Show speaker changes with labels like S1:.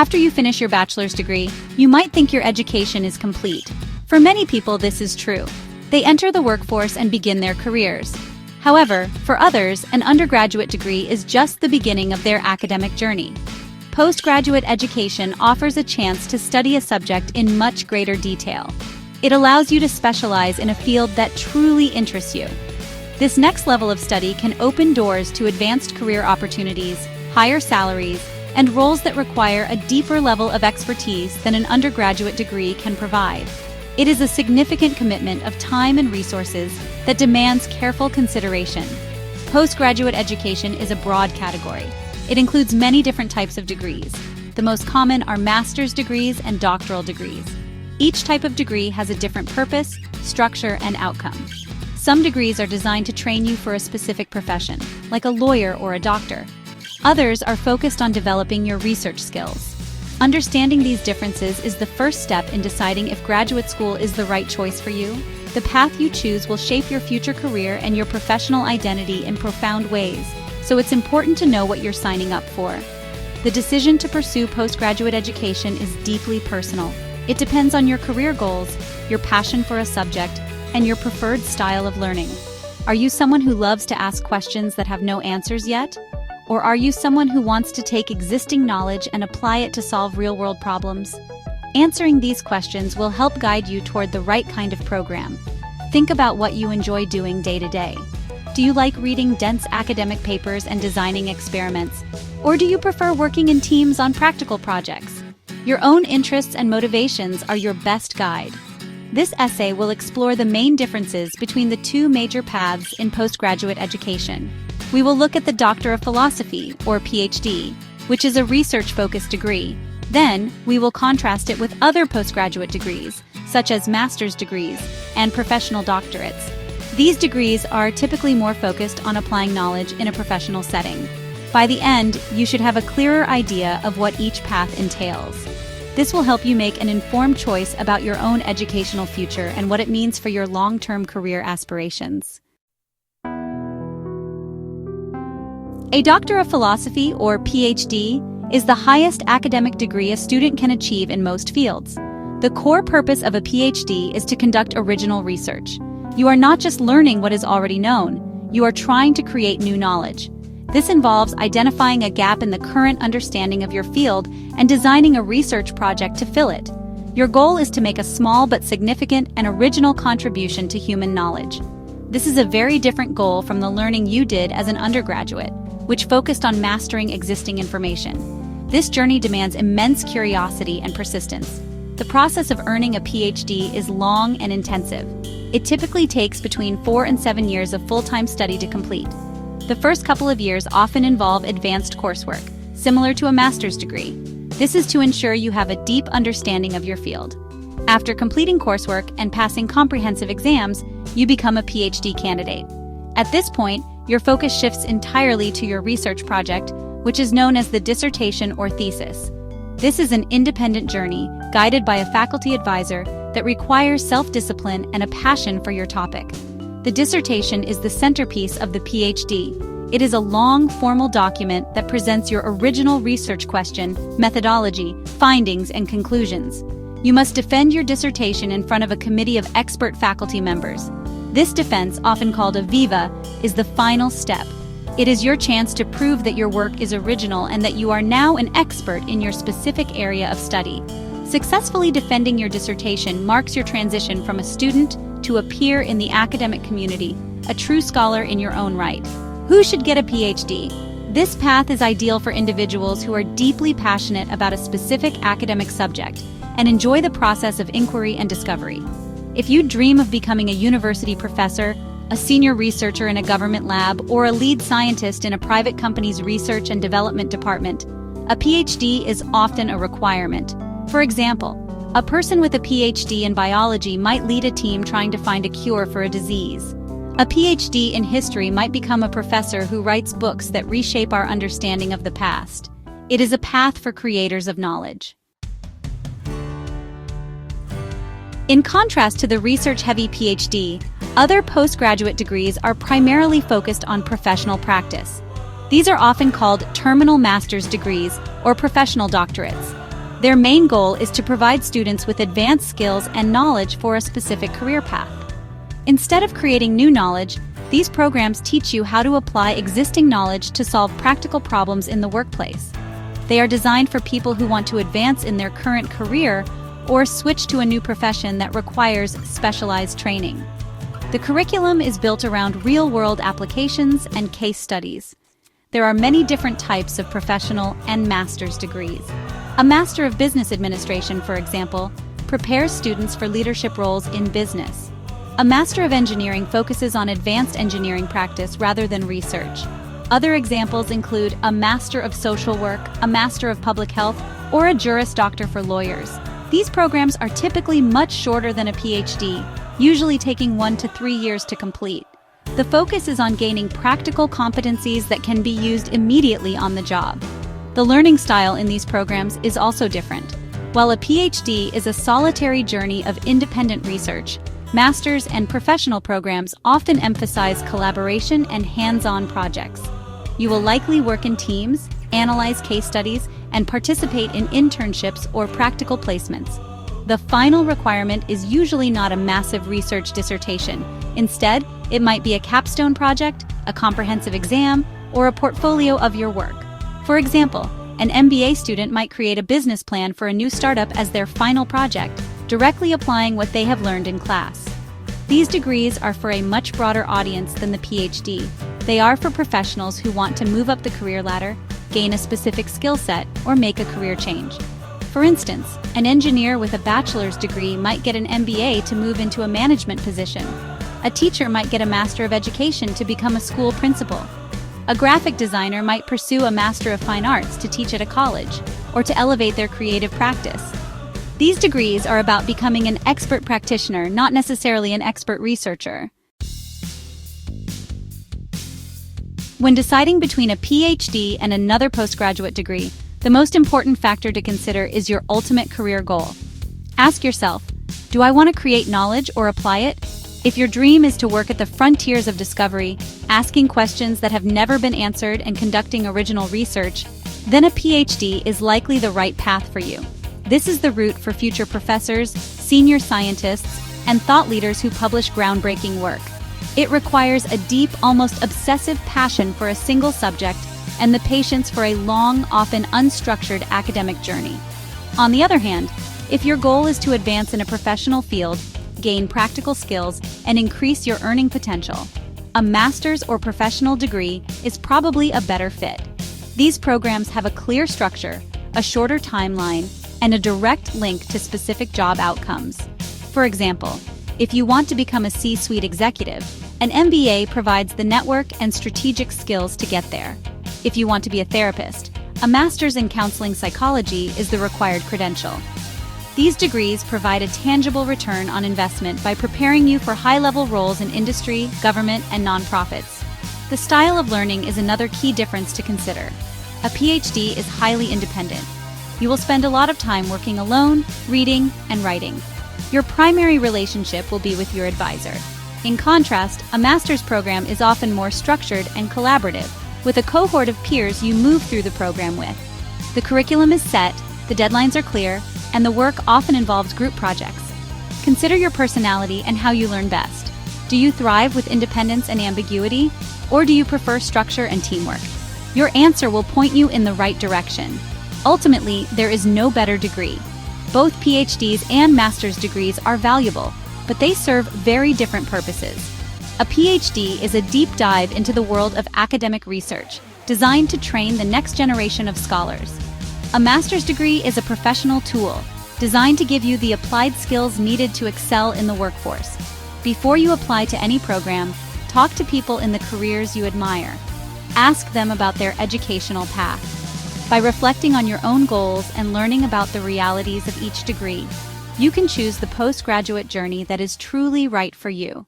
S1: After you finish your bachelor's degree, you might think your education is complete. For many people, this is true. They enter the workforce and begin their careers. However, for others, an undergraduate degree is just the beginning of their academic journey. Postgraduate education offers a chance to study a subject in much greater detail. It allows you to specialize in a field that truly interests you. This next level of study can open doors to advanced career opportunities, higher salaries, and roles that require a deeper level of expertise than an undergraduate degree can provide. It is a significant commitment of time and resources that demands careful consideration. Postgraduate education is a broad category. It includes many different types of degrees. The most common are master's degrees and doctoral degrees. Each type of degree has a different purpose, structure, and outcome. Some degrees are designed to train you for a specific profession, like a lawyer or a doctor. Others are focused on developing your research skills. Understanding these differences is the first step in deciding if graduate school is the right choice for you. The path you choose will shape your future career and your professional identity in profound ways, so it's important to know what you're signing up for. The decision to pursue postgraduate education is deeply personal. It depends on your career goals, your passion for a subject, and your preferred style of learning. Are you someone who loves to ask questions that have no answers yet? Or are you someone who wants to take existing knowledge and apply it to solve real-world problems? Answering these questions will help guide you toward the right kind of program. Think about what you enjoy doing day to day. Do you like reading dense academic papers and designing experiments? Or do you prefer working in teams on practical projects? Your own interests and motivations are your best guide. This essay will explore the main differences between the two major paths in postgraduate education. We will look at the Doctor of Philosophy, or PhD, which is a research-focused degree. Then, we will contrast it with other postgraduate degrees, such as master's degrees and professional doctorates. These degrees are typically more focused on applying knowledge in a professional setting. By the end, you should have a clearer idea of what each path entails. This will help you make an informed choice about your own educational future and what it means for your long-term career aspirations. A Doctor of Philosophy, or PhD, is the highest academic degree a student can achieve in most fields. The core purpose of a PhD is to conduct original research. You are not just learning what is already known, you are trying to create new knowledge. This involves identifying a gap in the current understanding of your field and designing a research project to fill it. Your goal is to make a small but significant and original contribution to human knowledge. This is a very different goal from the learning you did as an undergraduate, which focused on mastering existing information. This journey demands immense curiosity and persistence. The process of earning a PhD is long and intensive. It typically takes between 4 and 7 years of full-time study to complete. The first couple of years often involve advanced coursework, similar to a master's degree. This is to ensure you have a deep understanding of your field. After completing coursework and passing comprehensive exams, you become a PhD candidate. At this point, your focus shifts entirely to your research project, which is known as the dissertation or thesis. This is an independent journey, guided by a faculty advisor, that requires self-discipline and a passion for your topic. The dissertation is the centerpiece of the PhD. It is a long, formal document that presents your original research question, methodology, findings, and conclusions. You must defend your dissertation in front of a committee of expert faculty members. This defense, often called a viva, is the final step. It is your chance to prove that your work is original and that you are now an expert in your specific area of study. Successfully defending your dissertation marks your transition from a student to a peer in the academic community, a true scholar in your own right. Who should get a PhD? This path is ideal for individuals who are deeply passionate about a specific academic subject and enjoy the process of inquiry and discovery. If you dream of becoming a university professor, a senior researcher in a government lab, or a lead scientist in a private company's research and development department, a PhD is often a requirement. For example, a person with a PhD in biology might lead a team trying to find a cure for a disease. A PhD in history might become a professor who writes books that reshape our understanding of the past. It is a path for creators of knowledge. In contrast to the research-heavy PhD, other postgraduate degrees are primarily focused on professional practice. These are often called terminal master's degrees or professional doctorates. Their main goal is to provide students with advanced skills and knowledge for a specific career path. Instead of creating new knowledge, these programs teach you how to apply existing knowledge to solve practical problems in the workplace. They are designed for people who want to advance in their current career or switch to a new profession that requires specialized training. The curriculum is built around real-world applications and case studies. There are many different types of professional and master's degrees. A Master of Business Administration, for example, prepares students for leadership roles in business. A Master of Engineering focuses on advanced engineering practice rather than research. Other examples include a Master of Social Work, a Master of Public Health, or a Juris Doctor for lawyers. These programs are typically much shorter than a PhD, usually taking 1 to 3 years to complete. The focus is on gaining practical competencies that can be used immediately on the job. The learning style in these programs is also different. While a PhD is a solitary journey of independent research, master's and professional programs often emphasize collaboration and hands-on projects. You will likely work in teams, analyze case studies, and participate in internships or practical placements. The final requirement is usually not a massive research dissertation. Instead, it might be a capstone project, a comprehensive exam, or a portfolio of your work. For example, an MBA student might create a business plan for a new startup as their final project, directly applying what they have learned in class. These degrees are for a much broader audience than the PhD. They are for professionals who want to move up the career ladder, gain a specific skill set, or make a career change. For instance, an engineer with a bachelor's degree might get an MBA to move into a management position. A teacher might get a Master of Education to become a school principal. A graphic designer might pursue a Master of Fine Arts to teach at a college, or to elevate their creative practice. These degrees are about becoming an expert practitioner, not necessarily an expert researcher. When deciding between a PhD and another postgraduate degree, the most important factor to consider is your ultimate career goal. Ask yourself, do I want to create knowledge or apply it? If your dream is to work at the frontiers of discovery, asking questions that have never been answered and conducting original research, then a PhD is likely the right path for you. This is the route for future professors, senior scientists, and thought leaders who publish groundbreaking work. It requires a deep, almost obsessive passion for a single subject and the patience for a long, often unstructured academic journey. On the other hand, if your goal is to advance in a professional field, gain practical skills, and increase your earning potential, a master's or professional degree is probably a better fit. These programs have a clear structure, a shorter timeline, and a direct link to specific job outcomes. For example, if you want to become a C-suite executive, an MBA provides the network and strategic skills to get there. If you want to be a therapist, a master's in counseling psychology is the required credential. These degrees provide a tangible return on investment by preparing you for high-level roles in industry, government, and nonprofits. The style of learning is another key difference to consider. A PhD is highly independent. You will spend a lot of time working alone, reading, and writing. Your primary relationship will be with your advisor. In contrast, a master's program is often more structured and collaborative, with a cohort of peers you move through the program with. The curriculum is set, the deadlines are clear, and the work often involves group projects. Consider your personality and how you learn best. Do you thrive with independence and ambiguity, or do you prefer structure and teamwork? Your answer will point you in the right direction. Ultimately, there is no better degree. Both PhDs and master's degrees are valuable, but they serve very different purposes. A PhD is a deep dive into the world of academic research, designed to train the next generation of scholars. A master's degree is a professional tool, designed to give you the applied skills needed to excel in the workforce. Before you apply to any program, talk to people in the careers you admire. Ask them about their educational path. By reflecting on your own goals and learning about the realities of each degree, you can choose the postgraduate journey that is truly right for you.